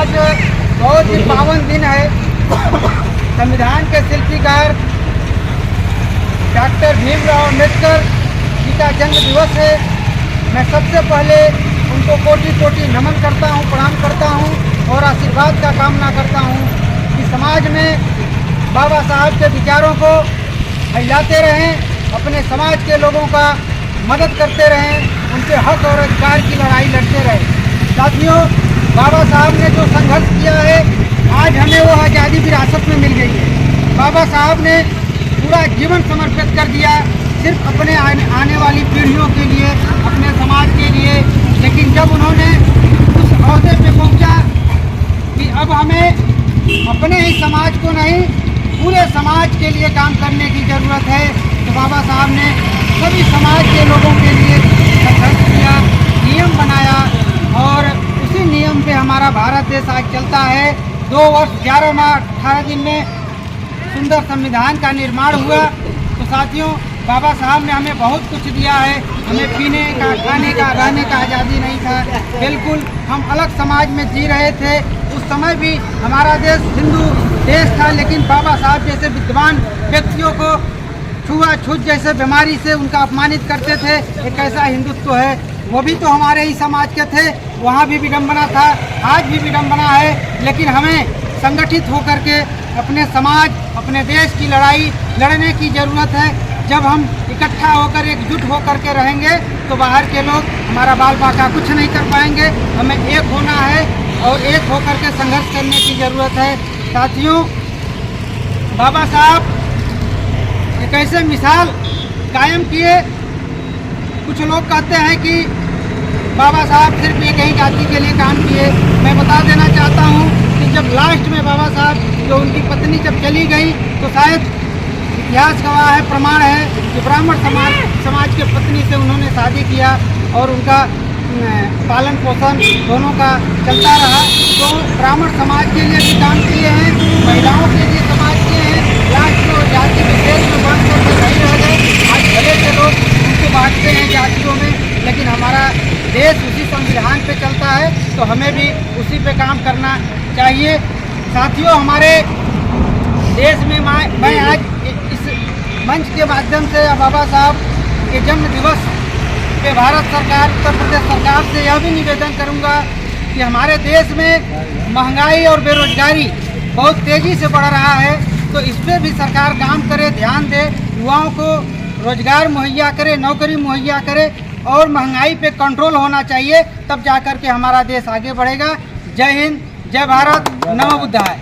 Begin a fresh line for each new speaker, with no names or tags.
आज बहुत ही पावन दिन है। संविधान के शिल्पीकार डॉक्टर भीमराव अम्बेडकर जी का जन्म दिवस है। मैं सबसे पहले उनको कोटि कोटि नमन करता हूँ, प्रणाम करता हूँ और आशीर्वाद का कामना करता हूँ कि समाज में बाबा साहब के विचारों को फैलाते रहें, अपने समाज के लोगों का मदद करते रहें, उनके हक और अधिकार की लड़ाई लड़ते रहें। साथियों, बाबा साहब ने जो संघर्ष किया है, आज हमें वो आज़ादी विरासत में मिल गई है। बाबा साहब ने पूरा जीवन समर्पित कर दिया सिर्फ अपने आने वाली पीढ़ियों के लिए, अपने समाज के लिए। लेकिन जब उन्होंने उस ओहदे पे पहुंचा कि अब हमें अपने ही समाज को नहीं, पूरे समाज के लिए काम करने की ज़रूरत है, तो बाबा साहब ने सभी समाज के लोगों के लिए संघर्ष किया, नियम बनाया और उसी नियम पे हमारा भारत देश आज चलता है। 2 वर्ष 11 माह 18 दिन में सुंदर संविधान का निर्माण हुआ। तो साथियों, बाबा साहब ने हमें बहुत कुछ दिया है। हमें पीने का, खाने का, रहने का आज़ादी नहीं था, बिल्कुल हम अलग समाज में जी रहे थे। उस समय भी हमारा देश हिंदू देश था, लेकिन बाबा साहब जैसे विद्वान व्यक्तियों को छुआछूत जैसे बीमारी से उनका अपमानित करते थे। एक ऐसा हिंदुत्व है, वो भी तो हमारे ही समाज के थे, वहाँ भी विडम्बना था, आज भी विडम्बना है। लेकिन हमें संगठित होकर के अपने समाज, अपने देश की लड़ाई लड़ने की ज़रूरत है। जब हम इकट्ठा होकर, एकजुट होकर के रहेंगे तो बाहर के लोग हमारा बाल बाका कुछ नहीं कर पाएंगे। हमें एक होना है और एक होकर के संघर्ष करने की ज़रूरत है। साथियों, बाबा साहब एक ऐसे मिसाल कायम किए। कुछ लोग कहते हैं कि बाबा साहब सिर्फ एक ही जाति के लिए काम किए। मैं बता देना चाहता हूँ कि जब लास्ट में बाबा साहब, जो उनकी पत्नी जब चली गई, तो शायद इतिहास गवाह है, प्रमाण है कि ब्राह्मण समाज के पत्नी से उन्होंने शादी किया और उनका पालन पोषण दोनों का चलता रहा। तो ब्राह्मण समाज के लिए भी काम किए हैं, महिलाओं के लिए समाज किए हैं। लास्ट में जाति विशेष में बांट कर नहीं रह गए। आज भले से लोग उनको बांटते हैं जातियों में, लेकिन हमारा देश उसी संविधान पे चलता है, तो हमें भी उसी पे काम करना चाहिए। साथियों, हमारे देश में मैं आज इस मंच के माध्यम से बाबा साहब के जन्म दिवस पे भारत सरकार, उत्तर प्रदेश सरकार से यह भी निवेदन करूंगा कि हमारे देश में महंगाई और बेरोजगारी बहुत तेज़ी से बढ़ रहा है, तो इस पर भी सरकार काम करे, ध्यान दे, युवाओं को रोजगार मुहैया करे, नौकरी मुहैया करे और महंगाई पे कंट्रोल होना चाहिए। तब जाकर के हमारा देश आगे बढ़ेगा। जय हिंद, जय भारत, नमो बुद्धाय।